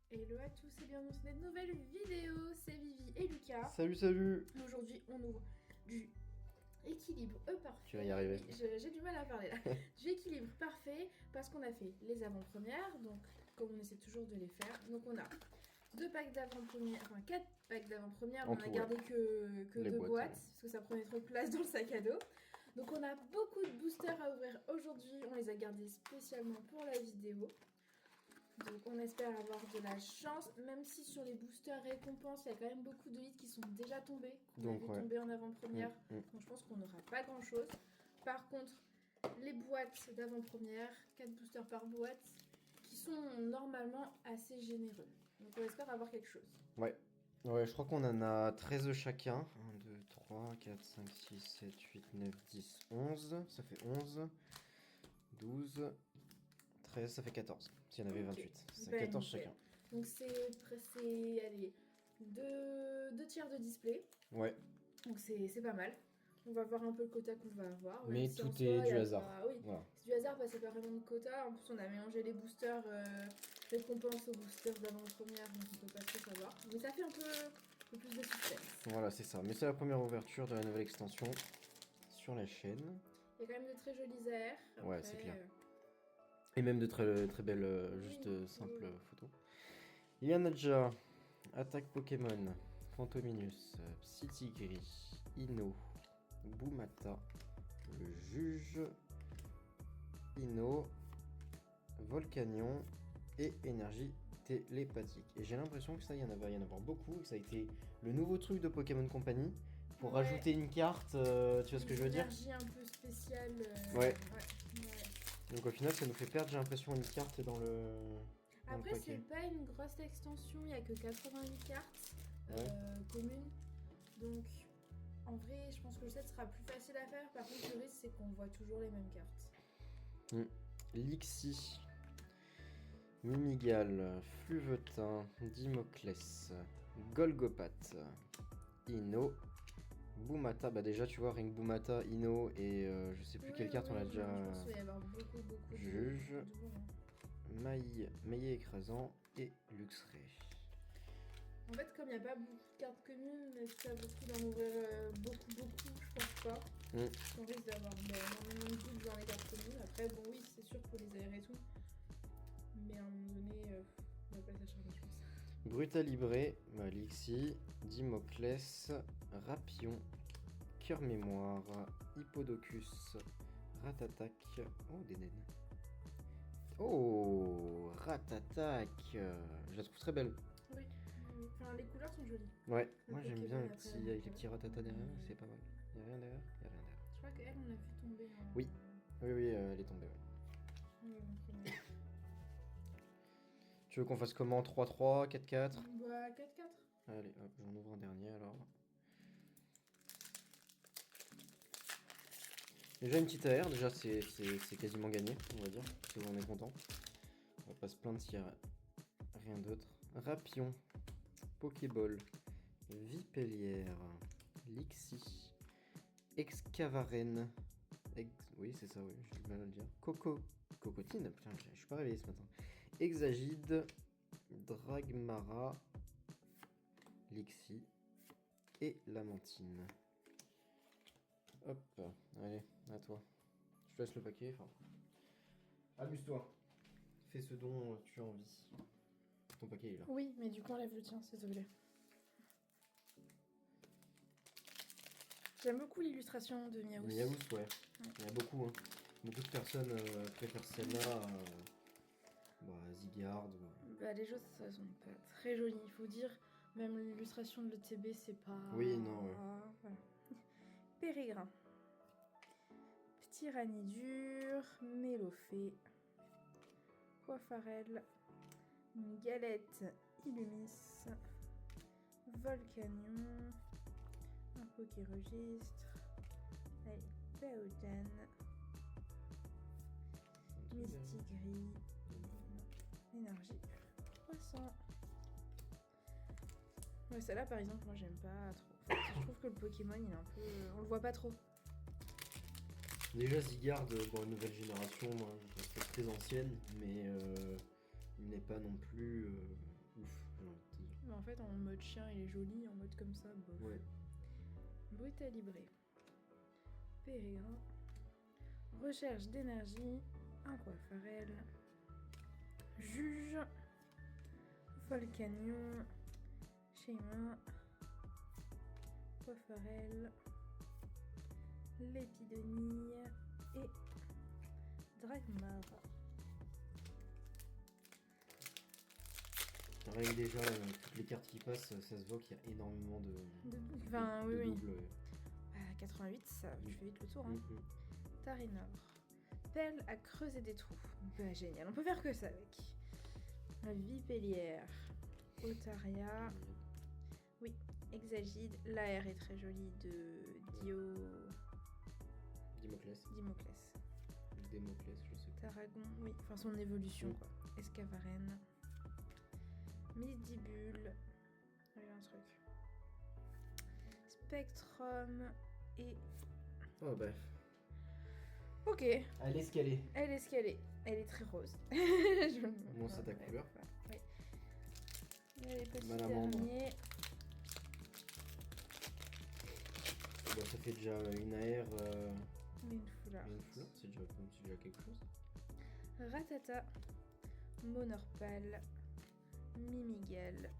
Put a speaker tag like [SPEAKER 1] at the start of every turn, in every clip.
[SPEAKER 1] Hello à tous et bienvenue sur cette nouvelle vidéo, c'est Vivi et Lucas.
[SPEAKER 2] Salut, salut.
[SPEAKER 1] Aujourd'hui on ouvre du équilibre parfait.
[SPEAKER 2] Tu vas y arriver.
[SPEAKER 1] Oui, j'ai du mal à parler là. Du équilibre parfait parce qu'on a fait les avant-premières, donc comme on essaie toujours de les faire. Donc on a 2 packs d'avant-premières, enfin 4 packs d'avant-premières,
[SPEAKER 2] En
[SPEAKER 1] on a
[SPEAKER 2] tout,
[SPEAKER 1] gardé que
[SPEAKER 2] Les
[SPEAKER 1] 2
[SPEAKER 2] boîtes,
[SPEAKER 1] boîtes parce que ça prenait trop de place dans le sac à dos. Donc on a beaucoup de boosters à ouvrir aujourd'hui, on les a gardés spécialement pour la vidéo. Donc on espère avoir de la chance, même si sur les boosters récompenses, il y a quand même beaucoup de leads qui sont déjà tombés, qu'on a vu tomber en avant-première. Donc je pense qu'on n'aura pas grand chose. Par contre, les boîtes d'avant-première, 4 boosters par boîte, qui sont normalement assez généreux. Donc on espère avoir quelque chose.
[SPEAKER 2] Ouais, je crois qu'on en a 13 chacun. 1, 2, 3, 4, 5, 6, 7, 8, 9, 10, 11. Ça fait 11, 12, 13, ça fait 14. S'il y en avait 28. C'est 14 chacun.
[SPEAKER 1] Donc c'est allez, 2 tiers de display.
[SPEAKER 2] Ouais.
[SPEAKER 1] Donc c'est pas mal. On va voir un peu le quota qu'on va avoir.
[SPEAKER 2] Mais tout est du hasard.
[SPEAKER 1] Oui, voilà. C'est du hasard parce que c'est pas vraiment de quota. En plus, on a mélangé les boosters récompenses aux boosters d'avant-première, donc on peut pas trop savoir. Mais ça fait un peu plus de suspense.
[SPEAKER 2] Voilà, c'est ça. Mais c'est la première ouverture de la nouvelle extension sur la chaîne.
[SPEAKER 1] Il y a quand même de très jolis AR. Après,
[SPEAKER 2] ouais, c'est clair. Et même de très belles, juste simples photos. Il y en a déjà. Attaque Pokémon, Fantominus, Psytigris, Ino, Boumata, le juge, Ino, Volcanion et énergie télépathique. Et j'ai l'impression que ça, il y en avait y en avoir beaucoup, que ça a été le nouveau truc de Pokémon Company pour rajouter une carte, tu vois ce que je veux dire?
[SPEAKER 1] Une énergie un peu spéciale.
[SPEAKER 2] Ouais. Donc au final, ça nous fait perdre, j'ai l'impression, une carte dans le...
[SPEAKER 1] Après, c'est pas une grosse extension, il n'y a que 88 cartes communes. Donc, en vrai, je pense que le set sera plus facile à faire. Par contre, le risque, c'est qu'on voit toujours les mêmes cartes.
[SPEAKER 2] Lixie, Mimigal, Fluvetin, Dimoclès, Golgopath, Ino, Boumata. Bah déjà, tu vois, rien que Boumata, Ino et je sais plus quelle carte on a déjà...
[SPEAKER 1] Je pense qu'il va y avoir beaucoup
[SPEAKER 2] Juge. Maillet écrasant et Luxray.
[SPEAKER 1] En fait, comme il n'y a pas beaucoup de cartes communes, mais ça vaut le coup d'en ouvrir beaucoup, je pense pas. On risque d'avoir énormément de doutes dans les cartes communes. Après, bon, oui, c'est sûr pour les AR et tout. Mais à un moment donné, on va pas s'acharner, je pense.
[SPEAKER 2] Brutalibré, Lixie, Dimoclès, Rapion, Cœur Mémoire, Hippodocus, Ratatak. Oh, des naines. Oh, Ratatak. Je la trouve très belle.
[SPEAKER 1] Oui, enfin les couleurs sont jolies.
[SPEAKER 2] Ouais, moi j'aime bien avec les petits ratatas derrière, c'est pas mal. Y'a rien derrière? Y'a rien derrière.
[SPEAKER 1] Je crois qu'elle, on l'a vu tomber.
[SPEAKER 2] Oui, elle est tombée, ouais. Tu veux qu'on fasse comment? 3-3, 4-4?
[SPEAKER 1] Bah 4-4.
[SPEAKER 2] Allez, hop, j'en ouvre un dernier alors. Déjà une petite AR, déjà c'est quasiment gagné, on va dire, parce que on est content. On va pas se plaindre s'il y a rien d'autre. Rapion, Pokéball, Vipellière, Lixie, Excavaren, oui c'est ça, oui, j'ai du mal à le dire. Cocotine, putain, je suis pas réveillé ce matin. Exagide, Dragmara, Lixie et Lamantine. Hop, allez, à toi. Je te laisse le paquet, enfin. Amuse-toi. Fais ce dont tu as envie. Ton paquet est là.
[SPEAKER 1] Oui, mais du coup, enlève le tien, s'il te plaît. J'aime beaucoup l'illustration de Miaous.
[SPEAKER 2] Miaous, ouais. Il y a beaucoup, hein. Beaucoup de personnes préfèrent celle-là à Zygarde.
[SPEAKER 1] Bah, les choses, ça sont pas très jolies. Il faut dire, même l'illustration de l'ETB, c'est pas.
[SPEAKER 2] Oui, non, ouais.
[SPEAKER 1] Voilà. Pérégrin. Petit Ranidur, Mélophée, Coiffarel, Galette Illumis, Volcanion, un Pokéregistre, allez, Baoden, Mistigris, Énergie, 300. Ouais, celle-là par exemple, moi j'aime pas trop. Enfin, je trouve que le Pokémon il est un peu. On le voit pas trop.
[SPEAKER 2] Déjà Zygarde, nouvelle génération, moi je trouve que c'est très ancienne, mais il n'est pas non plus j'ai envie de te dire.
[SPEAKER 1] Mais en fait, en mode chien, il est joli, en mode comme ça, bof.
[SPEAKER 2] Ouais.
[SPEAKER 1] Brutal libré. Pérégrin. Recherche d'énergie. Aquafarel. Juge. Volcanion. Schéma. Aquafarel. Lépidonie. Et Dragmar.
[SPEAKER 2] Pareil, déjà, toutes les cartes qui passent, ça se voit qu'il y a énormément de,
[SPEAKER 1] Enfin,
[SPEAKER 2] de
[SPEAKER 1] oui, oui.
[SPEAKER 2] doubles.
[SPEAKER 1] 88, ça, tu fais vite le tour. Hein.
[SPEAKER 2] Mhm.
[SPEAKER 1] Tarinor. Pelle à creuser des trous. Bah génial, on peut faire que ça avec. Vipellière. Otaria. Oui, Exagide. L'AR est très jolie de
[SPEAKER 2] Dimoclès.
[SPEAKER 1] Dimoclès.
[SPEAKER 2] Démoclès, je sais pas.
[SPEAKER 1] Tarragon, oui, enfin son évolution
[SPEAKER 2] Mm.
[SPEAKER 1] quoi. Escavaren. Midibule. Il y a un truc. Spectrum et.
[SPEAKER 2] Oh bah,
[SPEAKER 1] Ok,
[SPEAKER 2] allez escaler.
[SPEAKER 1] elle est ce qu'elle est. Elle est très rose. Je...
[SPEAKER 2] Bon, c'est ta couleur.
[SPEAKER 1] Oui. Allez, petit
[SPEAKER 2] Malamandre.
[SPEAKER 1] dernier.
[SPEAKER 2] Bon, ça fait déjà une AR,
[SPEAKER 1] Une foulard.
[SPEAKER 2] une fleur, c'est déjà quelque chose.
[SPEAKER 1] Ratata. Monorpal. Mimigel.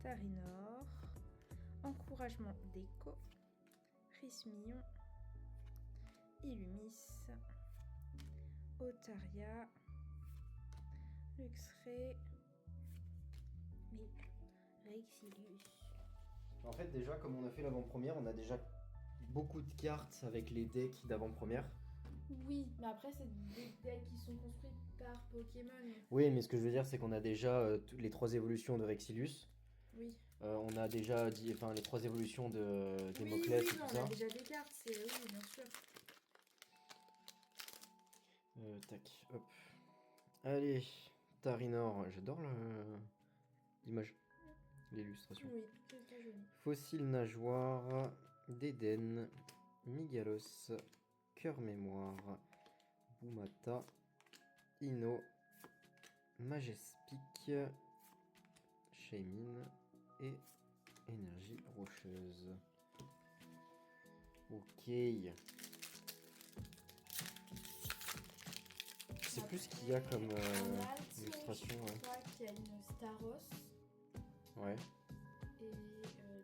[SPEAKER 1] Tarinor. Encouragement d'écho. Rismillon. Illumis. Otaria. Luxray. Et Rexilius.
[SPEAKER 2] En fait, déjà, comme on a fait l'avant-première, on a déjà beaucoup de cartes avec les decks d'avant-première.
[SPEAKER 1] Oui, mais après, c'est des decks qui sont construits par Pokémon.
[SPEAKER 2] Oui, mais ce que je veux dire, c'est qu'on a déjà les 3 évolutions de Rexilius.
[SPEAKER 1] Oui.
[SPEAKER 2] On a déjà dit, enfin, les 3 évolutions de Démoclès
[SPEAKER 1] oui,
[SPEAKER 2] et tout
[SPEAKER 1] non,
[SPEAKER 2] ça.
[SPEAKER 1] on a déjà des cartes, c'est oui, bien sûr.
[SPEAKER 2] Tac, hop. Allez, Tarinor, j'adore l'image, l'illustration.
[SPEAKER 1] Oui, c'est très joli.
[SPEAKER 2] Fossile nageoire, d'Éden, Migalos, Cœur mémoire, Boumata, Ino, Majespic, Shaymin et Énergie rocheuse. Ok. C'est plus ce qu'il y a comme illustration.
[SPEAKER 1] Je crois qu'il y a une Staros
[SPEAKER 2] Ouais.
[SPEAKER 1] et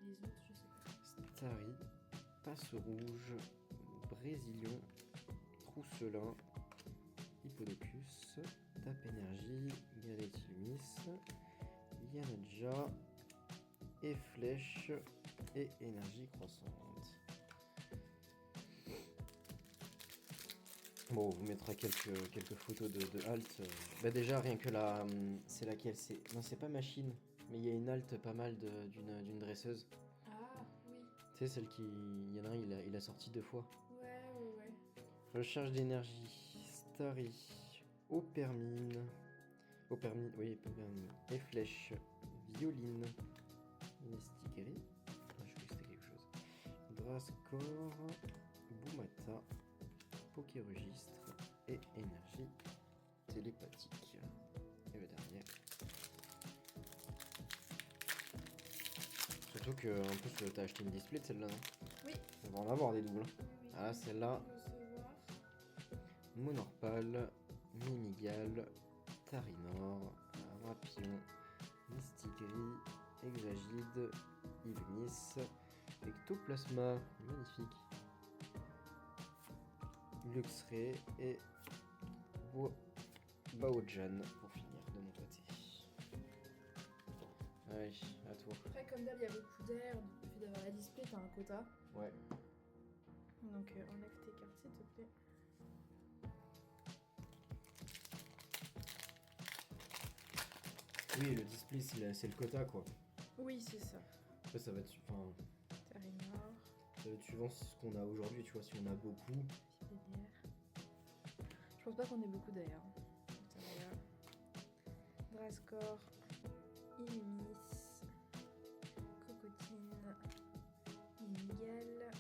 [SPEAKER 1] les autres, je sais pas.
[SPEAKER 2] Starry, Passe rouge, Brésilion, Trousselin, Hippodocus, Tape énergie, Galetilumis, Yanadja, et Flèche et énergie croissante. Bon, on vous mettra quelques photos de halte. Bah déjà, rien que la... C'est laquelle c'est... Non, c'est pas machine, mais il y a une halte pas mal d'une dresseuse.
[SPEAKER 1] Ah, oui.
[SPEAKER 2] Tu sais, celle qui... Il y en a un, il a sorti 2 fois.
[SPEAKER 1] Ouais.
[SPEAKER 2] Recharge d'énergie, Starry, Opermine, oui, Opermine, et Flèche, Violine, Nestigri, je crois que c'était quelque chose, Drascore, Boumata, Pokéregistre et énergie télépathique. Et le dernier. Surtout que en plus t'as acheté une display de celle-là, non?
[SPEAKER 1] Oui.
[SPEAKER 2] On va en avoir des doubles.
[SPEAKER 1] Oui.
[SPEAKER 2] Ah, celle-là.
[SPEAKER 1] Recevoir.
[SPEAKER 2] Monorpal, Mimigal, Tarinor, Rapion, Mistigris, Exagide, Illumis, Ectoplasma, magnifique, Luxray et Baojan pour finir de mon côté. Allez, à toi.
[SPEAKER 1] Après, comme d'hab, il y a beaucoup d'air. Le fait d'avoir la display, t'as un quota.
[SPEAKER 2] Ouais.
[SPEAKER 1] Donc, enlève tes cartes, s'il te plaît.
[SPEAKER 2] Oui, le display, c'est le quota, quoi.
[SPEAKER 1] Oui, c'est ça.
[SPEAKER 2] Après, ça va être, enfin,
[SPEAKER 1] Tarinor.
[SPEAKER 2] ça va être suivant ce qu'on a aujourd'hui, tu vois, si on a beaucoup.
[SPEAKER 1] Vipellière. Je pense pas qu'on ait beaucoup d'air. Otaria. Drascore. Illumis. Cocotine. Miguel.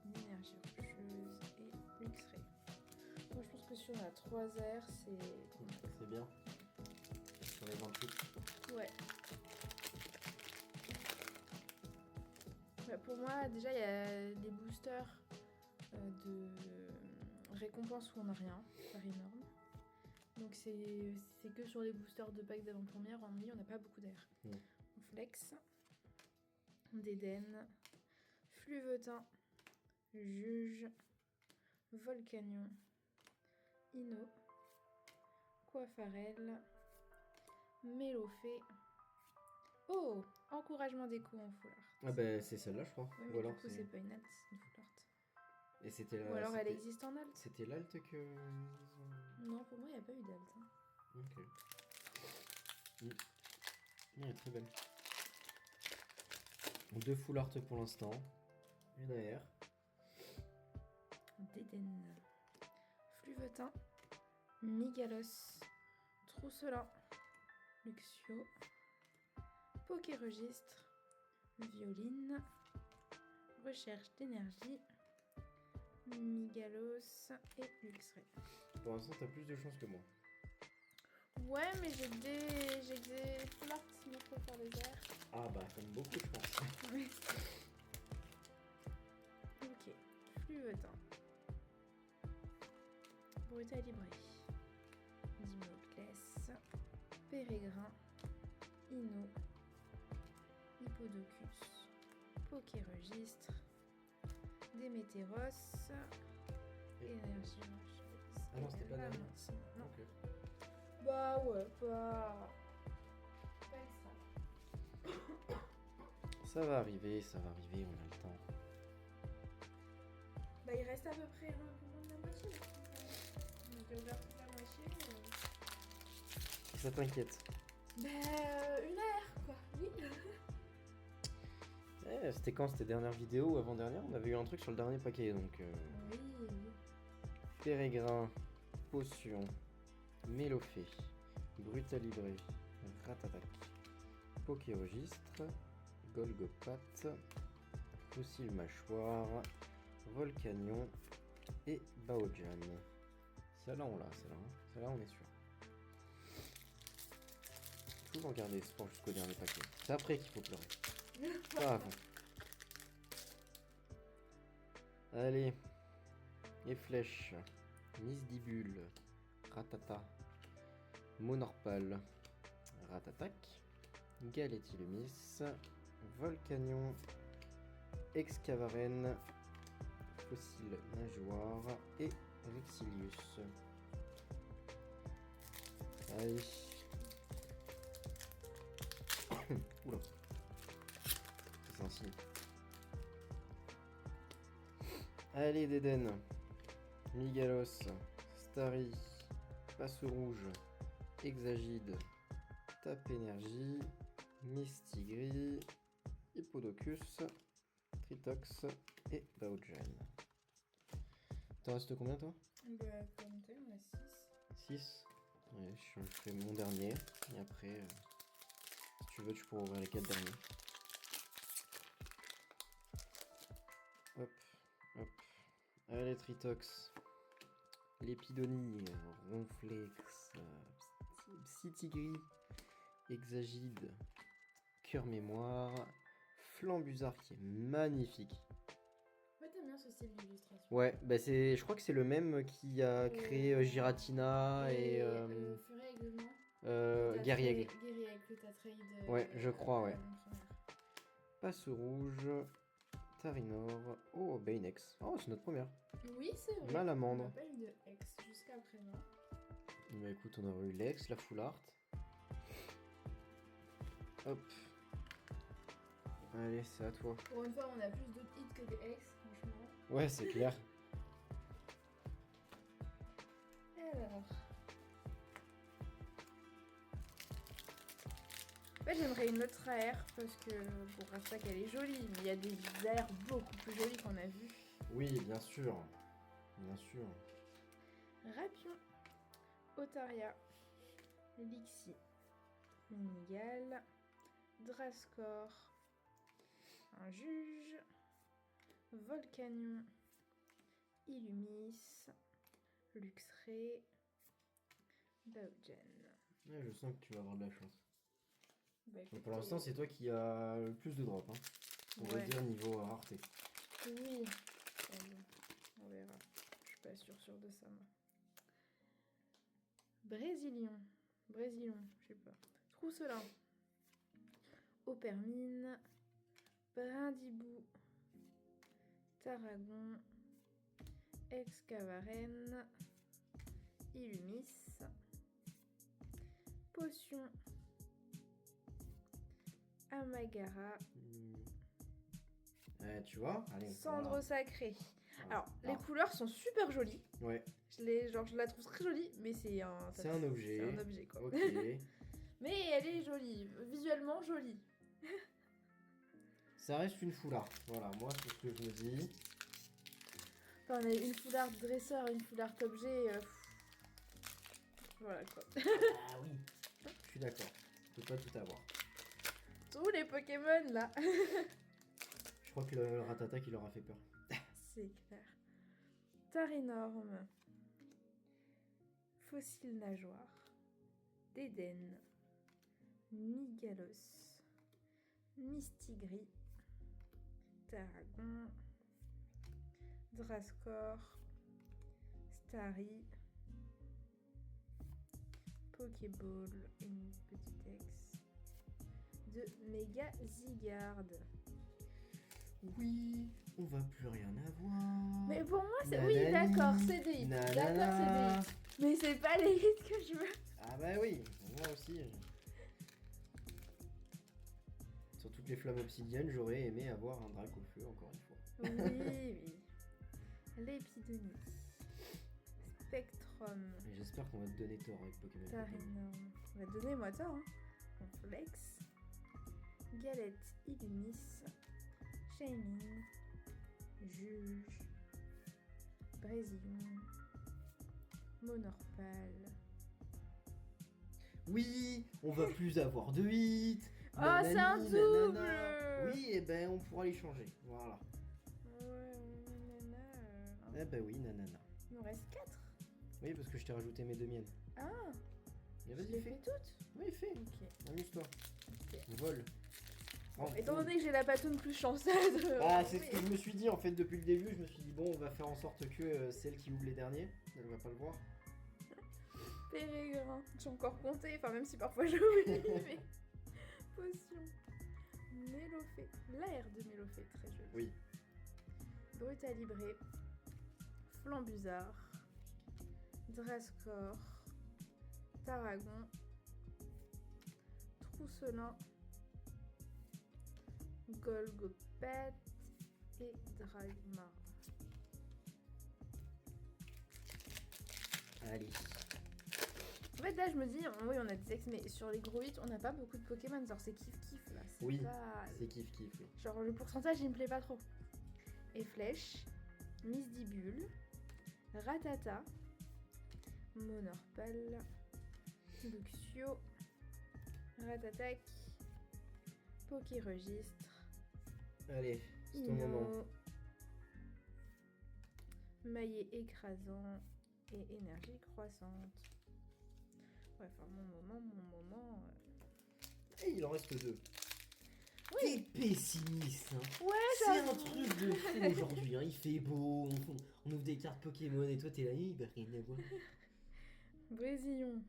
[SPEAKER 1] Une énergie rocheuse. Et Luxray. Moi, je pense que si on a 3 airs, c'est.
[SPEAKER 2] C'est bien. Sur les 28.
[SPEAKER 1] Ouais. pour moi, déjà, il y a des boosters de récompenses où on n'a rien, par énorme. Donc c'est que sur les boosters de pack d'avant-première, en mi, on n'a pas beaucoup d'air. Flex, Dédenne, Fluvetin, Juge, Volcanion, Ino, Coiffarel, Mélofée. Oh, encouragement d'écho en foulard.
[SPEAKER 2] Ah bah c'est celle-là je crois.
[SPEAKER 1] Oui,
[SPEAKER 2] Ou
[SPEAKER 1] mais
[SPEAKER 2] alors
[SPEAKER 1] du coup, c'est pas une alt, c'est une foulard.
[SPEAKER 2] Et c'était là.
[SPEAKER 1] Ou alors elle existe en alt.
[SPEAKER 2] C'était l'alt que.
[SPEAKER 1] Non, pour moi, il n'y a pas eu d'alt. Hein.
[SPEAKER 2] Ok. Elle est très belle. 2 full art pour l'instant. Une AR.
[SPEAKER 1] Dédenne, Fluvetin, Migalos, Trousselin, Luxio, Pokéregistre, Violine, Recherche d'énergie, Migalos et Luxray.
[SPEAKER 2] Pour l'instant, t'as plus de chance que moi.
[SPEAKER 1] Ouais, mais j'ai des full art, sinon je peux faire les airs.
[SPEAKER 2] Ah bah, comme beaucoup, je pense.
[SPEAKER 1] Oui. Ok, Fluvetin. Brutalibré, Dimoclès, Pérégrin, Ino, Hippodocus, Pokéregistre, Démétéros, Énergie.
[SPEAKER 2] Ah non, c'était pas
[SPEAKER 1] la
[SPEAKER 2] Dame.
[SPEAKER 1] maintien. Non.
[SPEAKER 2] Ok.
[SPEAKER 1] Bah ouais, pas extra.
[SPEAKER 2] Ça va arriver, on a le temps.
[SPEAKER 1] Bah il reste à peu près un peu moins de la moitié. J'ai ouvert toute la moitié.
[SPEAKER 2] Ça t'inquiète.
[SPEAKER 1] Bah une heure quoi, oui.
[SPEAKER 2] C'était quand? C'était dernière vidéo ou avant-dernière? On avait eu un truc sur le dernier paquet, donc...
[SPEAKER 1] Oui.
[SPEAKER 2] Pérégrin, Potion, Mélofée, Brutalibré, Ratatac, Pokéregistre, Golgopath, Fossile Mâchoire, Volcanion et Baojan. Celle-là on l'a, celle-là on est sûr. Toujours garder espoir jusqu'au dernier paquet. C'est après qu'il faut pleurer. Pas avant. Allez. Les flèches. Misdibule. Ratata. Monorpal. Ratatac. Galétilumis. Volcanion. Excavaren. Fossile nageoire. Et Rexilius. Allez. Oula. C'est un signe. Allez, Dédenne. Migalos. Starry. Passe rouge. Hexagide. Tape énergie. Mistigris. Hippodocus. Tritox. Et Baojan. T'en restes combien, toi?
[SPEAKER 1] Bah comme t'es, on a 6.
[SPEAKER 2] 6. Ouais, je fais mon dernier. Et après, si tu veux, tu pourras ouvrir les 4 derniers. Hop, hop. Allez, Tritox. Lépidonie, Ronflex, Psytigris, Hexagide, Cœur Mémoire, Flambuzard qui est magnifique.
[SPEAKER 1] Ouais, t'aimes bien ce style d'illustration.
[SPEAKER 2] Ouais, bah je crois que c'est le même qui a créé Giratina et
[SPEAKER 1] Furet Aiglement.
[SPEAKER 2] Guerriègle.
[SPEAKER 1] Guerriègle que t'as trade.
[SPEAKER 2] Ouais, je crois, ouais.
[SPEAKER 1] première.
[SPEAKER 2] Passe rouge, Tarinor, oh Baynex. Oh, c'est notre première.
[SPEAKER 1] Oui, c'est vrai.
[SPEAKER 2] Malamandre.
[SPEAKER 1] On n'a pas eu de X jusqu'à présent.
[SPEAKER 2] Bah écoute, on a eu l'ex, la full art. Hop. Allez, c'est à toi.
[SPEAKER 1] Pour une fois, on a plus de hits que des X, franchement.
[SPEAKER 2] Ouais, c'est clair.
[SPEAKER 1] Alors. En fait, j'aimerais une autre AR parce que pour Rastac, elle est jolie, mais il y a des AR beaucoup plus jolies qu'on a vues.
[SPEAKER 2] Oui, bien sûr. Bien sûr.
[SPEAKER 1] Rapion, Otaria, Lixie, Minigal, Drascor, un juge, Volcanion, Illumis, Luxray, Baojan.
[SPEAKER 2] Ouais, je sens que tu vas avoir de la chance.
[SPEAKER 1] Bah,
[SPEAKER 2] Mais
[SPEAKER 1] écoute,
[SPEAKER 2] pour l'instant, c'est toi qui as le plus de drop. Hein. On va
[SPEAKER 1] Ouais.
[SPEAKER 2] dire niveau rareté.
[SPEAKER 1] Oui. On verra. Je suis pas sûre de ça, moi. Brésilien, je sais pas. Trousselin. Aupermine. Brindibou. Tarragon. Excavaren. Illumis. Potion. Amagara.
[SPEAKER 2] Tu vois? Allez.
[SPEAKER 1] Cendre
[SPEAKER 2] voilà.
[SPEAKER 1] sacrée.
[SPEAKER 2] Voilà.
[SPEAKER 1] Alors, les couleurs sont super jolies.
[SPEAKER 2] Ouais,
[SPEAKER 1] Je la trouve très jolie, mais c'est un...
[SPEAKER 2] c'est un objet.
[SPEAKER 1] C'est un objet, quoi.
[SPEAKER 2] Ok.
[SPEAKER 1] Mais elle est jolie, visuellement jolie.
[SPEAKER 2] Ça reste une foulard. Voilà, moi, c'est ce que je me dis.
[SPEAKER 1] Enfin, on a une foulard dresseur, une foulard objet. Voilà, quoi.
[SPEAKER 2] Ah oui. Je suis d'accord. On peut pas tout avoir.
[SPEAKER 1] Tous les Pokémon, là.
[SPEAKER 2] Je crois que le Ratata qui leur a fait peur.
[SPEAKER 1] C'est clair. Tarénorme. Fossile nageoire. Dédenne. Nigalos. Mistigris. Tarragon. Drascor. Starry. Pokéball. Et une petite ex. De Méga Zygarde.
[SPEAKER 2] Oui, on va plus rien avoir.
[SPEAKER 1] Mais pour moi, c'est.
[SPEAKER 2] Nanani,
[SPEAKER 1] Oui, d'accord, c'est des hits.
[SPEAKER 2] nanana.
[SPEAKER 1] D'accord, c'est des hits. Mais c'est pas les hits que je veux.
[SPEAKER 2] Ah bah oui, moi aussi. Sur toutes les flammes obsidiennes, j'aurais aimé avoir un drac au feu, encore une fois.
[SPEAKER 1] Oui, oui. L'épidonie. Spectrum.
[SPEAKER 2] Et j'espère qu'on va te donner tort avec Pokémon.
[SPEAKER 1] Tarénorme. On va te donner moi tort, hein. Complexe. Galette Illumis. Shining. Juge. Brésilien. Monorpal.
[SPEAKER 2] Oui, on va plus avoir de hits.
[SPEAKER 1] Oh, c'est un
[SPEAKER 2] Nanani,
[SPEAKER 1] double.
[SPEAKER 2] nanana. Oui, et ben on pourra les changer. Voilà.
[SPEAKER 1] Ouais, nanana.
[SPEAKER 2] Eh ben oui, nanana.
[SPEAKER 1] Il nous reste 4.
[SPEAKER 2] Oui, parce que je t'ai rajouté mes deux miennes.
[SPEAKER 1] Ah,
[SPEAKER 2] Mais
[SPEAKER 1] je
[SPEAKER 2] vas-y,
[SPEAKER 1] les
[SPEAKER 2] fais.
[SPEAKER 1] fais toutes.
[SPEAKER 2] Oui, fais.
[SPEAKER 1] Ok.
[SPEAKER 2] Amuse-toi.
[SPEAKER 1] Ok.
[SPEAKER 2] Vole.
[SPEAKER 1] Bon,
[SPEAKER 2] Prends.
[SPEAKER 1] étant donné que j'ai la patoune plus chanceuse.
[SPEAKER 2] Ah, c'est ce que je me suis dit en fait depuis le début. Je me suis dit, bon, on va faire en sorte que celle qui ouvre les derniers, elle va pas le voir.
[SPEAKER 1] Pérégrin. J'ai encore compté, enfin même si parfois j'oublie, mais... Potion. Mélofée. L'air de Mélofée, très joli.
[SPEAKER 2] Oui.
[SPEAKER 1] Brutalibré. Flambuzard. Drascor. Tarragon. Trousselin. Golgopette. Et Dragmar.
[SPEAKER 2] Allez.
[SPEAKER 1] En fait, là, je me dis, oui, on a des ex, mais sur les gros 8, on n'a pas beaucoup de Pokémon. Genre, c'est kiff-kiff, là. C'est
[SPEAKER 2] Oui.
[SPEAKER 1] pas...
[SPEAKER 2] C'est kiff kiff. Oui.
[SPEAKER 1] Genre, le pourcentage, il me plaît pas trop. Et Flèche, Misdibule, Ratata, Monorpal, Luxio, Ratatak, Pokéregistre,
[SPEAKER 2] Allez, c'est ton moment.
[SPEAKER 1] Ino, Maillet écrasant et énergie croissante. Ouais, enfin, mon moment.
[SPEAKER 2] Et il en reste deux.
[SPEAKER 1] Oui.
[SPEAKER 2] T'es pessimiste, hein.
[SPEAKER 1] Ouais,
[SPEAKER 2] C'est un
[SPEAKER 1] j'avoue.
[SPEAKER 2] truc de fou aujourd'hui, hein. Il fait beau, on ouvre des cartes Pokémon et toi t'es là, il va rien à voir.
[SPEAKER 1] Brésillon,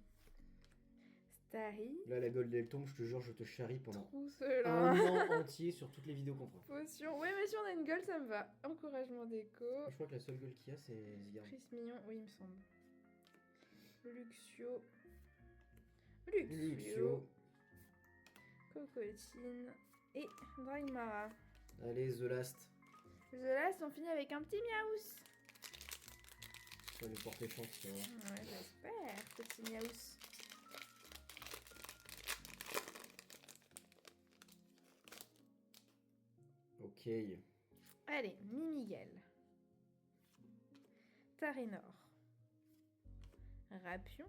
[SPEAKER 1] Starry,
[SPEAKER 2] Là la Gold elle tombe, je te jure, je te charrie pendant
[SPEAKER 1] Trousselin.
[SPEAKER 2] un an entier sur toutes les vidéos qu'on fera.
[SPEAKER 1] Potion. Ouais, mais si on a une gueule, ça me va. Encouragement déco.
[SPEAKER 2] Je crois que la seule gueule qu'il y a c'est Zygarde.
[SPEAKER 1] Prise mignon, oui, il me semble. Luxio.
[SPEAKER 2] Luxio.
[SPEAKER 1] Cocotine. Et Dragmara.
[SPEAKER 2] Allez, The Last.
[SPEAKER 1] The Last, on finit avec un petit miaous.
[SPEAKER 2] Ça va nous porter chance, tu vois.
[SPEAKER 1] Ouais, j'espère, petit miaous.
[SPEAKER 2] Ok.
[SPEAKER 1] Allez, Mimigel. Tarénor. Rapion.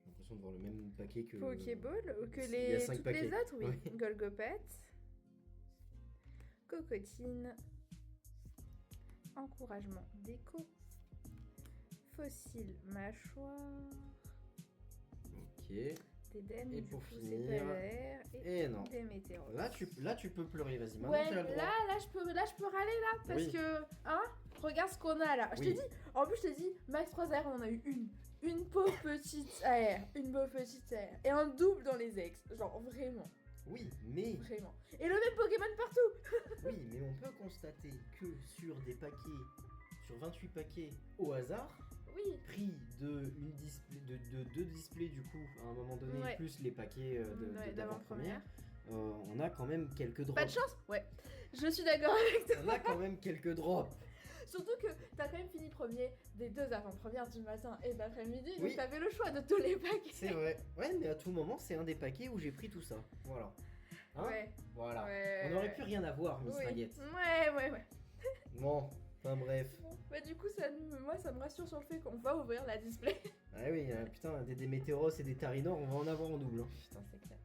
[SPEAKER 2] J'ai l'impression de voir le même paquet que...
[SPEAKER 1] Pokéball, que
[SPEAKER 2] Il y a 5
[SPEAKER 1] toutes
[SPEAKER 2] paquets.
[SPEAKER 1] les autres, oui.
[SPEAKER 2] Ouais.
[SPEAKER 1] Golgopette. Cocotine. Encouragement déco. Fossile mâchoire.
[SPEAKER 2] Ok.
[SPEAKER 1] Dédenne,
[SPEAKER 2] Et
[SPEAKER 1] du
[SPEAKER 2] pour
[SPEAKER 1] coup,
[SPEAKER 2] finir,
[SPEAKER 1] c'est pas l'air. Et
[SPEAKER 2] non.
[SPEAKER 1] Des météores.
[SPEAKER 2] Là, tu peux pleurer, vas-y. Maintenant,
[SPEAKER 1] Ouais,
[SPEAKER 2] tu as le droit.
[SPEAKER 1] là, je peux râler là, parce
[SPEAKER 2] Oui.
[SPEAKER 1] que, hein, regarde ce qu'on a là. Je
[SPEAKER 2] Oui.
[SPEAKER 1] te dis, en plus, je te dis, Max 3R, on en a eu une pauvre petite AR, une pauvre petite AR, et un double dans les ex, genre vraiment,
[SPEAKER 2] Oui, mais
[SPEAKER 1] vraiment. Et le même Pokémon partout.
[SPEAKER 2] oui, mais on peut constater que sur des paquets, sur 28 paquets au hasard,
[SPEAKER 1] Oui,
[SPEAKER 2] prix de deux displays du coup à un moment donné,
[SPEAKER 1] Ouais.
[SPEAKER 2] plus les paquets
[SPEAKER 1] Ouais,
[SPEAKER 2] d'avant-première, on a quand même quelques drops.
[SPEAKER 1] pas de chance. Ouais, je suis d'accord avec toi.
[SPEAKER 2] On a quand même quelques drops.
[SPEAKER 1] Surtout que t'as quand même fini premier des 2 avant-premières du matin et de l'après-midi, donc
[SPEAKER 2] Oui.
[SPEAKER 1] t'avais le choix de tous les paquets.
[SPEAKER 2] C'est vrai. Ouais, mais à tout moment, c'est un des paquets où j'ai pris tout ça. Voilà. Hein
[SPEAKER 1] Ouais.
[SPEAKER 2] Voilà.
[SPEAKER 1] Ouais.
[SPEAKER 2] On aurait pu rien avoir, Miss
[SPEAKER 1] Oui.
[SPEAKER 2] Maguette.
[SPEAKER 1] Ouais.
[SPEAKER 2] Bon, enfin bref.
[SPEAKER 1] Bon, bah du coup, moi, ça me rassure sur le fait qu'on va ouvrir la display.
[SPEAKER 2] Ah oui, putain, des Météoros et des Tarinor, on va en avoir en double. Hein.
[SPEAKER 1] Putain, c'est clair.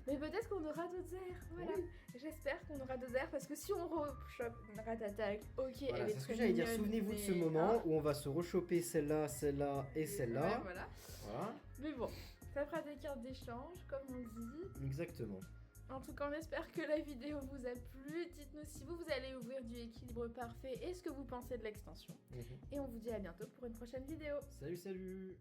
[SPEAKER 1] Mais peut-être qu'on aura d'autres airs, voilà.
[SPEAKER 2] Oui.
[SPEAKER 1] J'espère qu'on aura d'autres airs parce que si on rechoppe une Ratatak, ok,
[SPEAKER 2] Voilà,
[SPEAKER 1] elle est
[SPEAKER 2] c'est ce
[SPEAKER 1] très
[SPEAKER 2] que j'allais dire.
[SPEAKER 1] mignonne,
[SPEAKER 2] Souvenez-vous de ce
[SPEAKER 1] mais,
[SPEAKER 2] moment
[SPEAKER 1] hein,
[SPEAKER 2] où on va se rechoper celle-là, celle-là et celle-là.
[SPEAKER 1] ouais, voilà.
[SPEAKER 2] Voilà,
[SPEAKER 1] Mais bon, ça fera des cartes d'échange, comme on dit.
[SPEAKER 2] exactement.
[SPEAKER 1] En tout cas, on espère que la vidéo vous a plu. Dites-nous si vous allez ouvrir du équilibre parfait et ce que vous pensez de l'extension.
[SPEAKER 2] Mhm.
[SPEAKER 1] Et on vous dit à bientôt pour une prochaine vidéo.
[SPEAKER 2] Salut, salut!